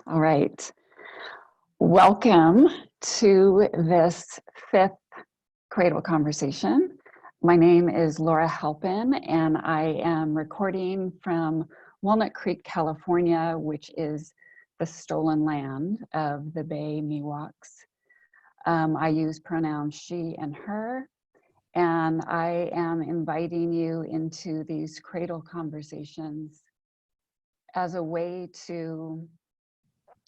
All right. Welcome to this fifth Cradle conversation. My name is Laura Halpin, and I am recording from Walnut Creek, California, which is the stolen land of the Bay Miwoks. I use pronouns she and her, and I am inviting you into these Cradle conversations as a way to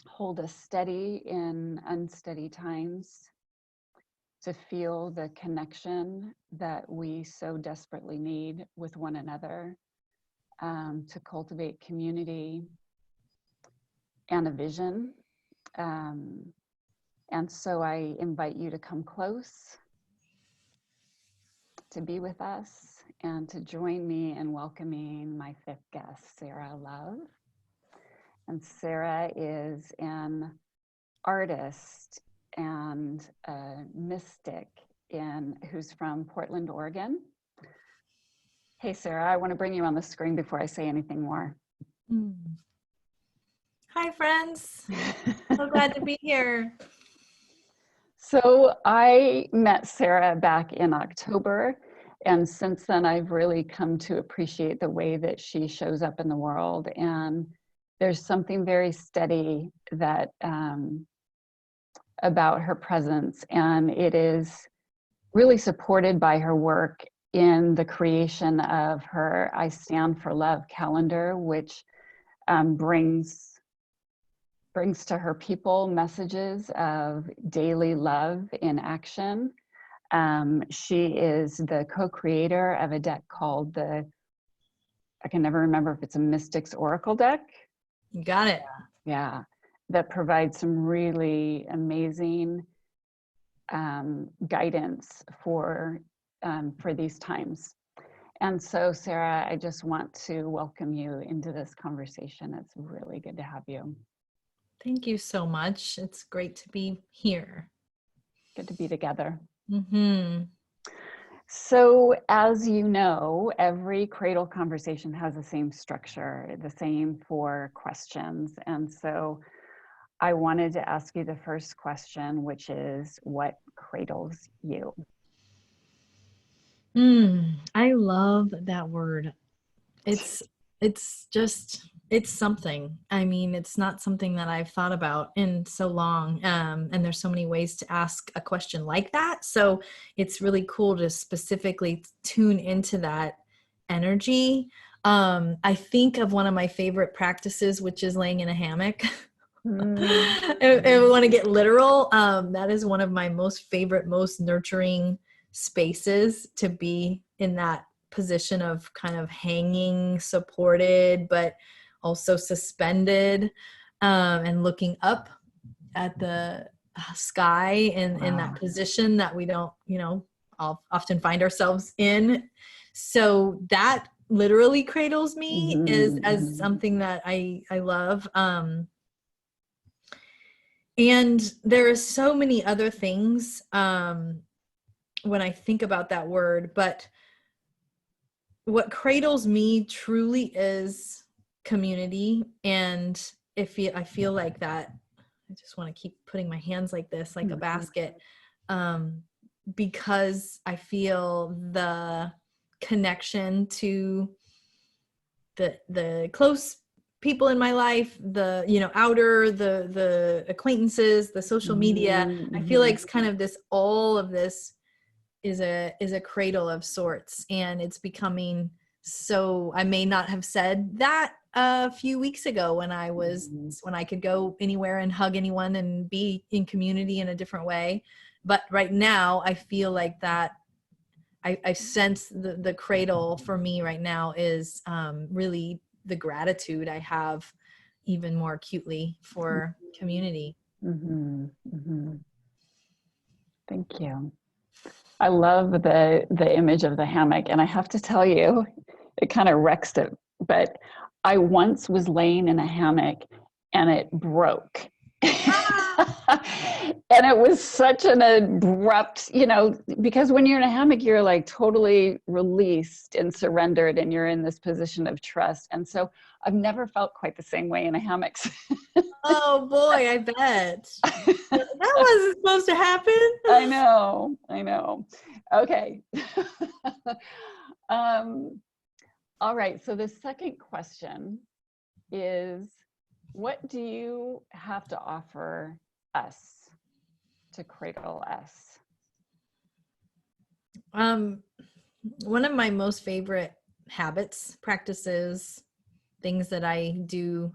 hold us steady in unsteady times, to feel the connection that we so desperately need with one another, to cultivate community and a vision. And so I invite you to come close, to be with us, and to join me in welcoming my fifth guest, Sara Love. And Sara is an artist and a mystic who's from Portland, Oregon. Hey, Sara, I want to bring you on the screen before I say anything more. Hi, friends. So glad to be here. So I met Sara back in October, and since then I've really come to appreciate the way that she shows up in the world. And there's something very steady that about her presence, and it is really supported by her work in the creation of her I Stand for Love calendar, which brings to her people messages of daily love in action. She is the co-creator of a deck called I can never remember if it's a Mystics Oracle deck. You got it. Yeah, that provides some really amazing guidance for these times. And so, Sara, I just want to welcome you into this conversation. It's really good to have you. Thank you so much. It's great to be here. Good to be together. Mm-hmm. So, as you know, every Cradle conversation has the same structure, the same 4 questions. And so I wanted to ask you the first question, which is, what cradles you? I love that word. It's something. I mean, it's not something that I've thought about in so long. And there's so many ways to ask a question like that. So it's really cool to specifically tune into that energy. I think of one of my favorite practices, which is laying in a hammock. If we want to get literal, that is one of my most favorite, most nurturing spaces, to be in that position of kind of hanging, supported, but also suspended, and looking up at the sky in that position that we don't, often find ourselves in. So that literally cradles me as something that I love. And there are so many other things when I think about that word, but what cradles me truly is community. And I feel like that, I just want to keep putting my hands like this, like a basket, because I feel the connection to the close people in my life, the outer, the acquaintances, the social media. I feel like it's kind of this, all of this is a cradle of sorts, and it's becoming so. I may not have said that a few weeks ago when I could go anywhere and hug anyone and be in community in a different way, but right now I feel like that I sense the cradle for me right now is really the gratitude I have even more acutely for community. Thank you. I love the image of the hammock, and I have to tell you, it kind of wrecks it, but I once was laying in a hammock and it broke. And it was such an abrupt, because when you're in a hammock, you're like totally released and surrendered, and you're in this position of trust. And so I've never felt quite the same way in a hammock. Oh boy, I bet. That wasn't supposed to happen. I know. Okay. All right. So the second question is, what do you have to offer us to cradle us? One of my most favorite habits, practices, things that I do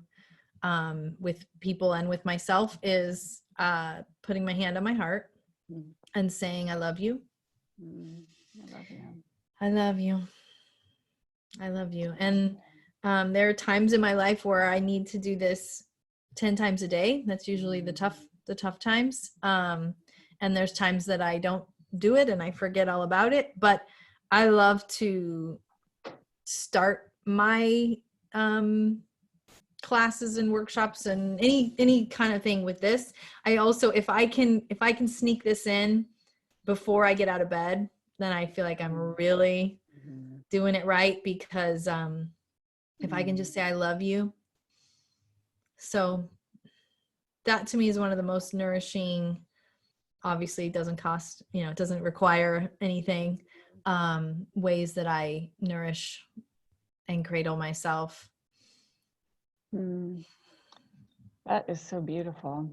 with people and with myself is putting my hand on my heart and saying, I love you. I love you. I love you. I love you. And there are times in my life where I need to do this 10 times a day. That's usually the tough times. And there's times that I don't do it and I forget all about it. But I love to start my classes and workshops and any kind of thing with this. I also, if I can sneak this in before I get out of bed, then I feel like I'm really doing it right, because if I can just say I love you. So that to me is one of the most nourishing, obviously it doesn't cost, it doesn't require anything, ways that I nourish and cradle myself. That is so beautiful.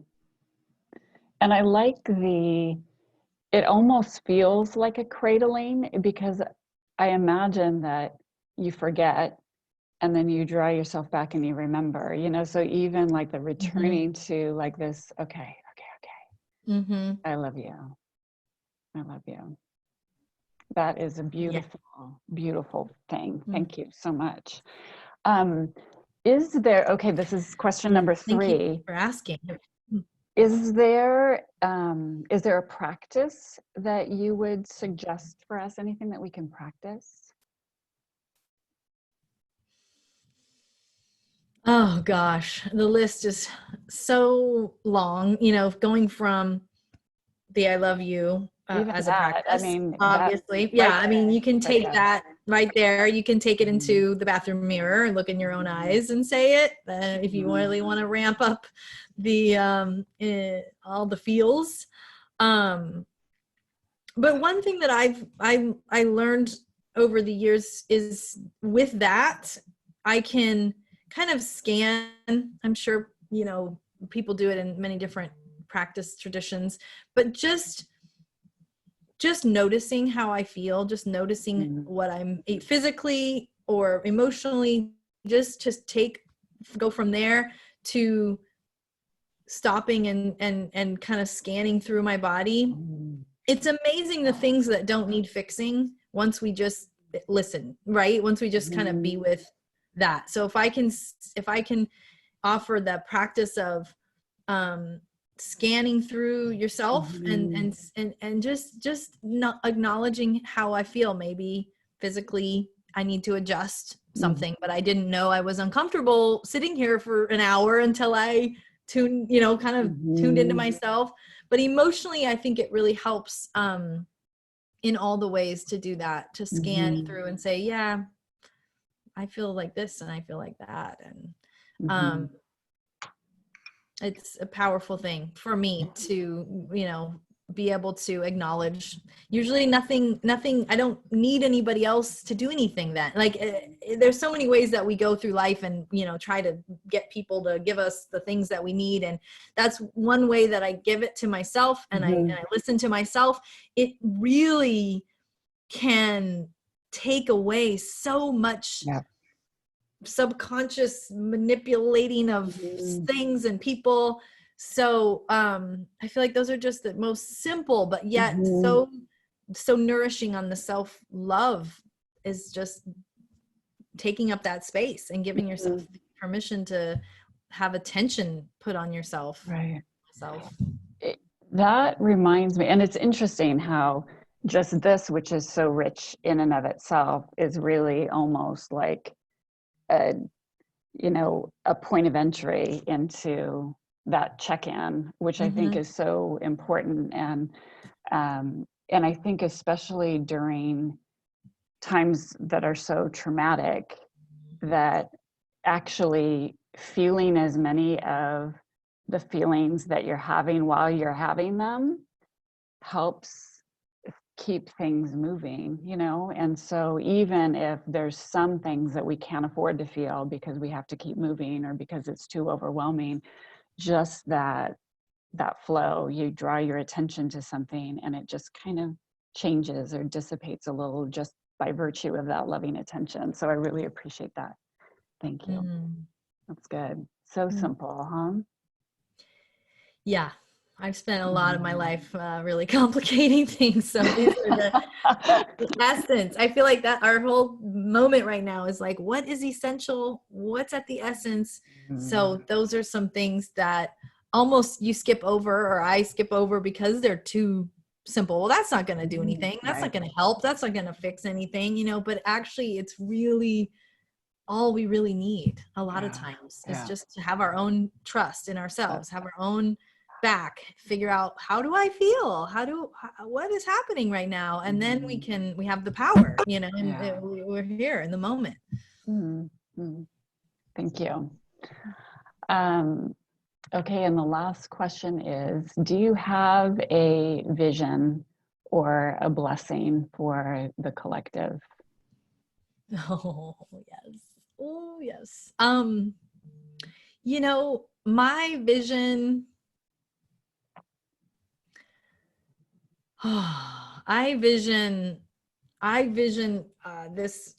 And I like it almost feels like a cradling, because I imagine that you forget and then you draw yourself back and you remember, so even like the returning to like this, okay. I love you. That is a beautiful, beautiful thing. Thank you so much. Is there, okay, this is question number 3. Thank you for asking. Is there a practice that you would suggest for us? Anything that we can practice? Oh gosh, the list is so long, going from the I love you as a practice. Obviously. Yeah. I mean, you can take that right there. You can take it into the bathroom mirror and look in your own eyes and say it. If you really want to ramp up the all the feels. But one thing that I learned over the years is with that, I can kind of scan. I'm sure, people do it in many different practice traditions, but just noticing how I feel, just noticing what I'm physically or emotionally, just go from there to stopping and kind of scanning through my body. It's amazing the things that don't need fixing once we just listen, right? Once we just kind of be with that. So if I can offer the practice of scanning through yourself and just not acknowledging how I feel. Maybe physically I need to adjust something, but I didn't know I was uncomfortable sitting here for an hour until I tuned into myself. But emotionally, I think it really helps in all the ways to do that, to scan through and say, yeah, I feel like this and I feel like that. And it's a powerful thing for me to, be able to acknowledge. Usually nothing, I don't need anybody else to do anything then. Like there's so many ways that we go through life and, try to get people to give us the things that we need. And that's one way that I give it to myself and I listen to myself. It really can take away so much subconscious manipulating of things and people. So I feel like those are just the most simple, but yet so nourishing on the self-love, is just taking up that space and giving yourself permission to have attention put on yourself. Right. That reminds me, and it's interesting how just this, which is so rich in and of itself, is really almost like a point of entry into that check-in, which I think Mm-hmm. is so important. And I think especially during times that are so traumatic, that actually feeling as many of the feelings that you're having while you're having them helps keep things moving, you know? And so even if there's some things that we can't afford to feel because we have to keep moving or because it's too overwhelming, just that flow, you draw your attention to something and it just kind of changes or dissipates a little just by virtue of that loving attention. So I really appreciate that. Thank you. Mm. That's good. So Mm. simple, huh? Yeah, I've spent a lot of my life really complicating things. So these are the essence. I feel like that our whole moment right now is like, what is essential? What's at the essence? So those are some things that almost you skip over, or I skip over because they're too simple. Well, that's not going to do anything. That's not Right. going to help. That's not going to fix anything, you know, but actually it's really all we really need a lot of Yeah. times is Yeah. just to have our own trust in ourselves, have our own back, figure out how do I feel? What is happening right now? And then we have the power, you know, and Yeah. we're here in the moment. Mm-hmm. Thank you. Um, okay, and the last question is, do you have a vision or a blessing for the collective? Oh, yes. Oh, yes. You know, my vision, I vision this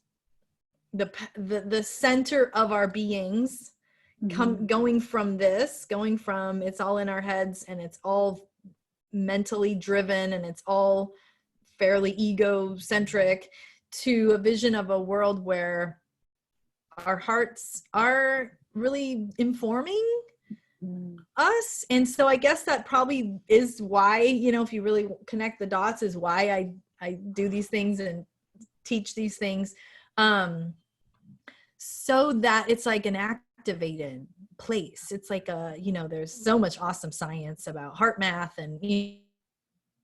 the center of our beings going from it's all in our heads and it's all mentally driven and it's all fairly egocentric, to a vision of a world where our hearts are really informing Mm. us. And so I guess that probably is why, you know, if you really connect the dots, is why I do these things and teach these things, so that it's like an activated place. It's like you know, there's so much awesome science about heart math and, you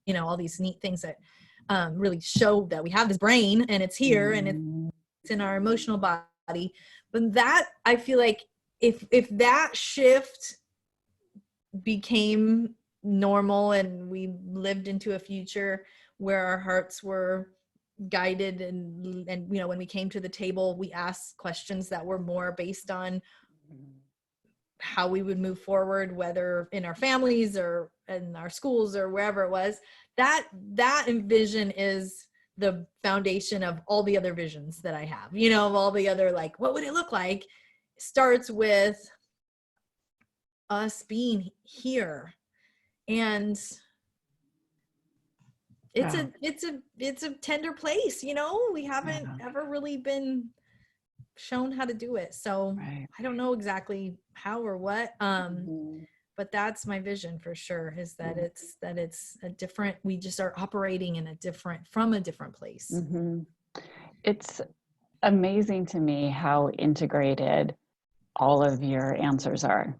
know, all these neat things that really show that we have this brain and it's here and it's Mm. in our emotional body. But that, I feel like if that shift became normal and we lived into a future where our hearts were guided and you know, when we came to the table we asked questions that were more based on how we would move forward, whether in our families or in our schools or wherever it was, that vision is the foundation of all the other visions that I have, you know, of all the other, like, what would it look like? Starts with us being here. And it's Yeah. it's a tender place, you know. We haven't Yeah. ever really been shown how to do it. So Right. I don't know exactly how or what. Mhm. But that's my vision for sure, is that Yeah. it's a different, we just are operating in from a different place. Mhm. It's amazing to me how integrated all of your answers are.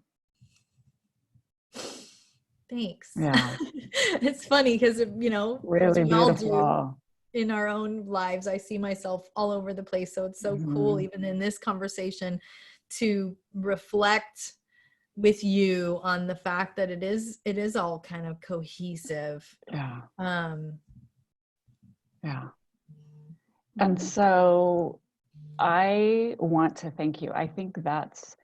Thanks. Yeah. It's funny because, you know, as Really we all do beautiful. in our own lives, I see myself all over the place. So it's so cool, Mhm. even in this conversation, to reflect with you on the fact that it is all kind of cohesive. Yeah. um Yeah. And so I want to thank you. I think that's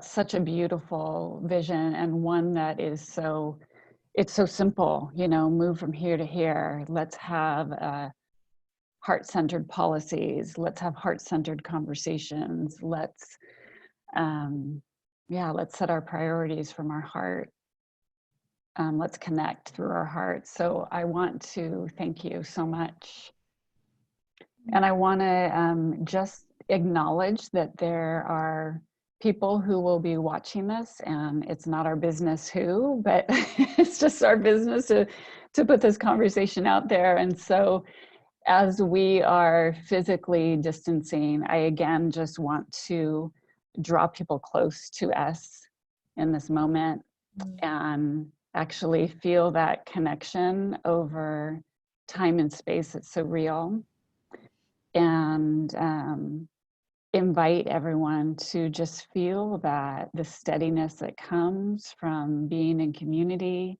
such a beautiful vision, and one that is so, it's so simple, you know, move from here to here. Let's have heart-centered policies. Let's have heart-centered conversations. Um, let's set our priorities from our heart. Let's connect through our hearts. So I want to thank you so much. And I want to just acknowledge that there are people who will be watching this, and it's not our business who, but it's just our business to put this conversation out there. And so as we are physically distancing, I again just want to draw people close to us in this moment Mm. and actually feel that connection over time and space. It's so real. And invite everyone to just feel that the steadiness that comes from being in community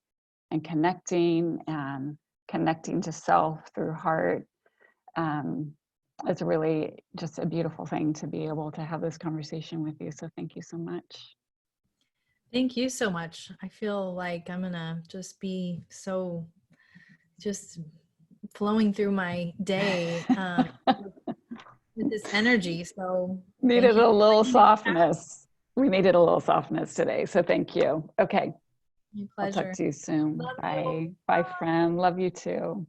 and connecting to self through heart. It's really just a beautiful thing to be able to have this conversation with you. So thank you so much. Thank you so much. I feel like I'm gonna just be so just flowing through my day with this energy. So thank Needed you a for little letting me do that. softness. We needed a little softness today. So thank you. Okay. My I'll talk pleasure. to you soon. Love you. Bye. Bye, friend. Love you too.